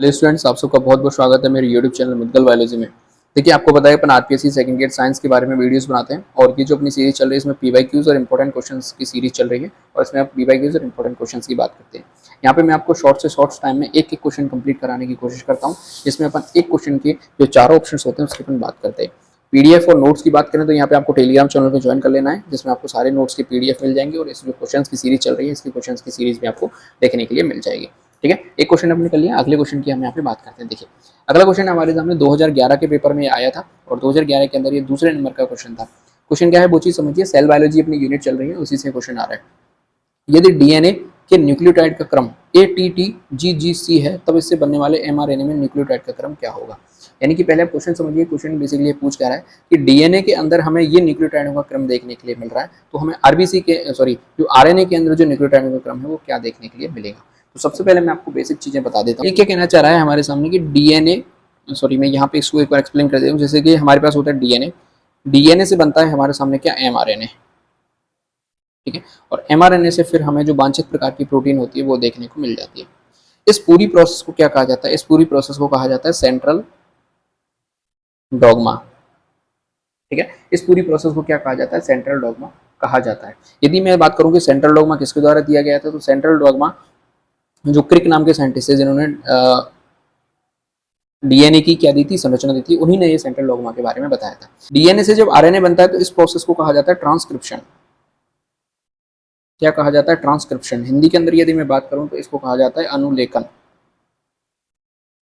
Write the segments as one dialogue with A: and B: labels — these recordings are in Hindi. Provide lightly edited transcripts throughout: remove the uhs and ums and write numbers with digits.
A: हेलो स्टूडेंट्स, आप सबका बहुत बहुत स्वागत है मेरे यूट्यूब चैनल मुद्गल बायोलॉजी में। देखिए, आपको पता है अपन आरपीएससी सेकंड ग्रेड साइंस के बारे में वीडियोस बनाते हैं और ये जो अपनी सीरीज चल रही है इसमें पीवाईक्यूज और इंपॉर्टेंट क्वेश्चंस की सीरीज चल रही है और इसमें आप पीवाईक्यूज और इंपॉर्टेंट क्वेश्चंस की बात करते हैं। यहाँ पे मैं आपको शॉर्ट से शॉर्ट टाइम में एक एक क्वेश्चन कंप्लीट कराने की कोशिश करता हूँ, जिसमें अपन एक क्वेश्चन के जो चारों ऑप्शन होते हैं उसकी अपन बात करते हैं। पीडीएफ और नोट्स की बात करें तो यहाँ पे आपको टेलीग्राम चैनल पे ज्वाइन कर लेना है, जिसमें आपको सारे नोट्स की पीडीएफ मिल जाएंगे और इस जो क्वेश्चंस की सीरीज चल रही है इसकी क्वेश्चंस की सीरीज भी आपको देखने के लिए मिल जाएगी। ठीक है, एक क्वेश्चन हमने कर लिया, अगले क्वेश्चन की हम यहाँ पे बात करते हैं। देखिए, अगला क्वेश्चन हमारे सामने 2011 के पेपर में आया था और 2011 के अंदर ये दूसरे नंबर का क्वेश्चन था। क्वेश्चन क्या है वो चीज समझिए। सेल बायोलॉजी अपनी यूनिट चल रही है, उसी से क्वेश्चन आ रहा है। यदि डीएनए के न्यूक्लियोटाइड का क्रम ATTGGC है, तब इससे बनने वाले एमआरएनए में न्यूक्लियोटाइड का क्रम क्या होगा। यानी कि पहले आप क्वेश्चन समझिए। क्वेश्चन बेसिकली पूछ क्या रहा है कि डीएनए के अंदर हमें ये न्यूक्लियोटाइडों का क्रम देखने के लिए मिल रहा है, तो हमें आरबीसी के जो आरएनए के अंदर जो न्यूक्लियोटाइडों का क्रम है वो क्या देखने के लिए मिलेगा। तो सबसे पहले मैं आपको बेसिक चीजें बता देता हूँ। ये क्या कहना चाह रहा है हमारे सामने कि डीएनए मैं यहाँ पे इसको एक बार एक्सप्लेन कर देता हूँ। जैसे कि हमारे पास होता है डीएनए, डीएनए से बनता है हमारे सामने क्या, एमआरएनए। ठीक है, और एमआरएनए से फिर हमें जो वांछित प्रकार की प्रोटीन होती है वो देखने को मिल जाती है। इस पूरी प्रोसेस को क्या कहा जाता है, इस पूरी प्रोसेस को कहा जाता है सेंट्रल डॉगमा। ठीक है, इस पूरी प्रोसेस को क्या कहा जाता है, सेंट्रल डॉगमा कहा जाता है। यदि मैं बात करूं कि सेंट्रल डॉगमा किसके द्वारा दिया गया था, तो सेंट्रल डॉगमा जो क्रिक नाम के साइंटिस्ट है जिन्होंने डीएनए की क्या दी थी, संरचना दी थी, उन्हीं ने ये सेंट्रल डॉगमा के बारे में बताया था। डीएनए से जब आरएनए बनता है तो इस प्रोसेस को कहा जाता है ट्रांसक्रिप्शन। क्या कहा जाता है, ट्रांसक्रिप्शन। हिंदी के अंदर यदि मैं बात करूं तो इसको कहा जाता है अनुलेखन।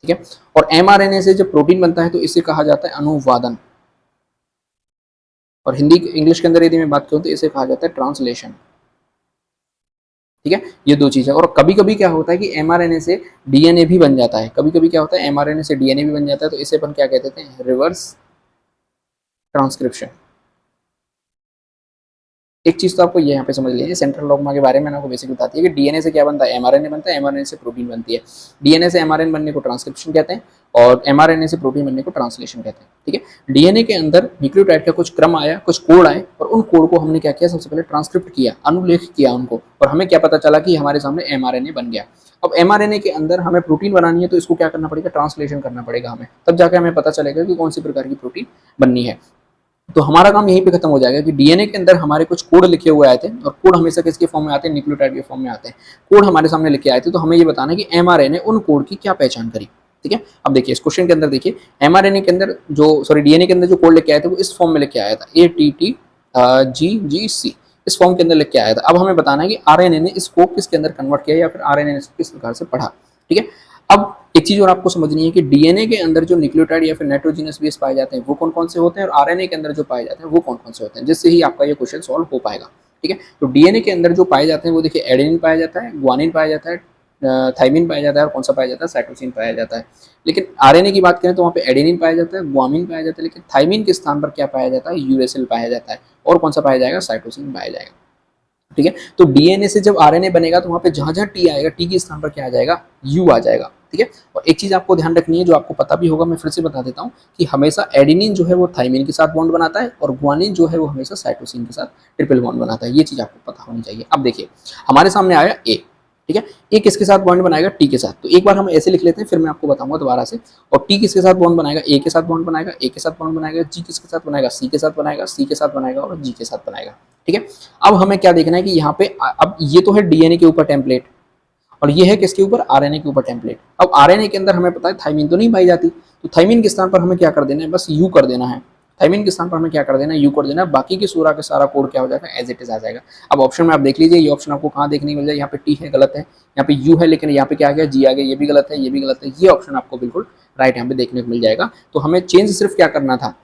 A: ठीक है, और एमआरएनए से जब प्रोटीन बनता है तो इसे कहा जाता है अनुवादन। और हिंदी इंग्लिश के अंदर यदि मैं बात करूं तो इसे कहा जाता है ट्रांसलेशन। ठीक है, ये दो चीज है। और कभी कभी क्या होता है कि एमआरएनए से डीएनए भी बन जाता है। कभी कभी क्या होता है, एमआरएनए से डीएनए भी बन जाता है, तो इसे अपन क्या कहते हैं, रिवर्स ट्रांसक्रिप्शन। एक चीज तो आपको ये यहाँ पे समझ लीजिए, सेंट्रल डॉगमा के बारे में आपको बेसिक बताती है कि डीएनए से क्या बनता है, एमआरएनए बनता है, एमआरएनए से प्रोटीन बनती है। डीएनए से एमआरएनए बनने को ट्रांसक्रिप्शन कहते हैं और एमआरएनए से प्रोटीन बनने को ट्रांसलेशन कहते हैं। ठीक है, डीएनए के अंदर न्यूक्लियोटाइड का कुछ क्रम आया, कुछ कोड आए और उन कोड को हमने क्या किया, सबसे पहले ट्रांसक्रिप्ट किया, अनुलेख किया उनको, और हमें क्या पता चला कि हमारे सामने एमआरएनए बन गया। अब एमआरएनए के अंदर हमें प्रोटीन बनानी है तो इसको क्या करना पड़ेगा, ट्रांसलेशन करना पड़ेगा हमें, तब जाकर हमें पता चलेगा कि कौन सी प्रकार की प्रोटीन बननी है। तो हमारा काम यहीं पे खत्म हो जाएगा कि डीएनए के अंदर हमारे कुछ कोड लिखे हुए आए थे, और कोड हमेशा किसके फॉर्म में आते हैं, न्यूक्लियोटाइड के फॉर्म में आते हैं। कोड हमारे सामने लिखे आए थे, तो हमें ये बताना है कि एमआरएनए उन कोड की क्या पहचान करी। ठीक है, अब देखिए इस क्वेश्चन के अंदर देखिए, एमआरएनए के अंदर डीएनए के अंदर जो कोड लेके आए थे वो इस फॉर्म में लेके आया था, ATTGGC, इस फॉर्म के अंदर लेके आया था। अब हमें बताना है कि आरएनए ने इसको किसके अंदर कन्वर्ट किया या फिर आरएनए ने किस प्रकार से पढ़ा। ठीक है, अब एक चीज और आपको समझनी है कि डीएनए के अंदर जो न्यूक्लियोटाइड या फिर नाइट्रोजनस बेस पाए जाते हैं वो कौन कौन से होते हैं, और आरएनए के अंदर जो पाए जाते हैं वो कौन कौन से होते हैं, जिससे ही आपका ये क्वेश्चन सॉल्व हो पाएगा। ठीक है, तो डीएनए के अंदर जो पाए जाते हैं वो देखिए, एडेनिन पाया जाता है, ग्वानिन पाया जाता है, थाइमिन पाया जाता है, और कौन सा पाया जाता है, साइटोसिन पाया जाता है। लेकिन आरएनए की बात करें तो वहाँ पे एडेनिन पाया जाता है, ग्वामिन पाया जाता है, लेकिन थाइमिन के स्थान पर क्या पाया जाता है, यूरेसिल पाया जाता है, और कौन सा पाया जाएगा, साइटोसिन पाया जाएगा। ठीक है, तो डीएनए से जब आरएनए बनेगा तो वहां पे जहां जहां टी आएगा, टी के स्थान पर क्या आ जाएगा, यू आ जाएगा। ठीक है, और एक चीज आपको ध्यान रखनी है जो आपको पता भी होगा, मैं फिर से बता देता हूँ कि हमेशा एडेनिन जो है वो थाइमिन के साथ बॉन्ड बनाता है और ग्वानिन जो है वो हमेशा साइटोसिन के साथ ट्रिपल बॉन्ड बनाता है। ये चीज आपको पता होनी चाहिए। अब देखिए हमारे सामने आया ए। ठीक है, ए किसके साथ बॉन्ड बनाएगा, टी के साथ। तो एक बार हम ऐसे लिख लेते हैं, फिर मैं आपको बताऊंगा दोबारा से। और टी किसके साथ बॉन्ड बनाएगा, ए के साथ बॉन्ड बनाएगा, ए के साथ बॉन्ड बनाएगा, जी किसके साथ बनाएगा, सी के साथ बनाएगा, सी के साथ बनाएगा और जी के साथ बनाएगा। ठीक है, अब हमें क्या देखना है कि यहाँ पे अब ये तो है डीएनए के ऊपर टेम्पलेट, और ये है किसके ऊपर, आरएनए के ऊपर टेम्पलेट। अब आरएनए के अंदर हमें पता है थाइमिन तो नहीं पाई जाती, तो थाइमिन के स्थान पर हमें क्या कर देना है, बस यू कर देना है। थाइमिन के स्थान पर हमें क्या कर देना है, यू कर देना है। बाकी की सूरा का सारा कोड क्या हो जाएगा, एज इट इज आ जाएगा। अब ऑप्शन में आप देख लीजिए, ये ऑप्शन आपको कहाँ देखने को मिल जाए, यहाँ पे टी है, गलत है, यहाँ पे यू है, लेकिन यहाँ पे क्या आ गया, जी आ गया, ये भी गलत है, ये भी गलत है। ये ऑप्शन आपको बिल्कुल राइट यहाँ पे देखने को मिल जाएगा। तो हमें चेंज सिर्फ क्या करना था,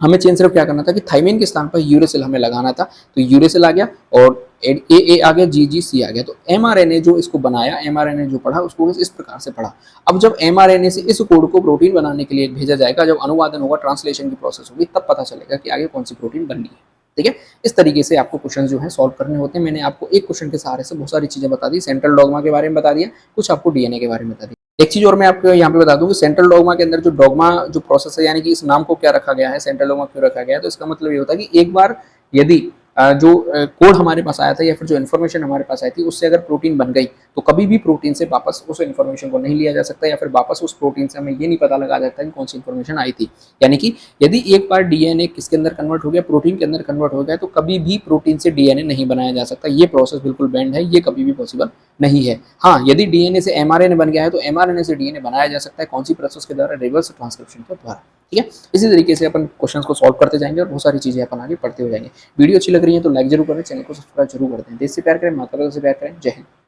A: हमें चेंज सिर्फ क्या करना था कि थाइमिन के स्थान पर यूरेसिल हमें लगाना था, तो यूरेसिल आ गया और ए आ गया, जी जी सी आ गया। तो एमआरएनए जो इसको बनाया, एमआरएनए जो पढ़ा उसको इस प्रकार से पढ़ा। अब जब एमआरएनए से इस कोड को प्रोटीन बनाने के लिए भेजा जाएगा, जब अनुवादन होगा, ट्रांसलेशन की प्रोसेस होगी, तब पता चलेगा कि आगे कौन सी प्रोटीन बननी है। ठीक है, इस तरीके से आपको क्वेश्चन जो है सॉल्व करने होते हैं। मैंने आपको एक क्वेश्चन के सहारे से बहुत सारी चीजें बता दी, सेंट्रल डॉगमा के बारे में बता दिया, कुछ आपको डीएनए के बारे में बता दिया। एक चीज और मैं आपको यहाँ पे बता दूं कि सेंट्रल डॉगमा के अंदर जो डॉगमा जो प्रोसेस है, यानी कि इस नाम को क्या रखा गया है, सेंट्रल डॉगमा क्यों रखा गया है, तो इसका मतलब ये होता है कि एक बार यदि जो कोड हमारे पास आया था या फिर जो इन्फॉर्मेशन हमारे पास आई थी उससे अगर प्रोटीन बन गई तो कभी भी प्रोटीन से वापस उस इन्फॉर्मेशन को नहीं लिया जा सकता, या फिर वापस उस प्रोटीन से हमें ये नहीं पता लगा सकता कि कौन सी इन्फॉर्मेशन आई थी। यानी कि यदि एक बार डीएनए किसके अंदर कन्वर्ट हो गया, प्रोटीन के अंदर कन्वर्ट हो गया, तो कभी भी प्रोटीन से डीएनए नहीं बनाया जा सकता। ये प्रोसेस बिल्कुल बैंड है, ये कभी भी पॉसिबल नहीं है। हाँ, यदि डीएनए से एमआरएनए बन गया है तो एमआरएनए से डीएनए बनाया जा सकता है, कौन सी प्रोसेस के द्वारा, रिवर्स ट्रांसक्रिप्शन के द्वारा। ठीक है, इसी तरीके से अपन क्वेश्चन को सॉल्व करते जाएंगे और बहुत सारी चीजें अपन आगे पढ़ते हो जाएंगे। वीडियो अच्छी लग रही है तो लाइक जरूर करें, चैनल को सब्सक्राइब जरूर कर दें। देश से प्यार करें, माता पिता से प्यार करें। जय हिंद।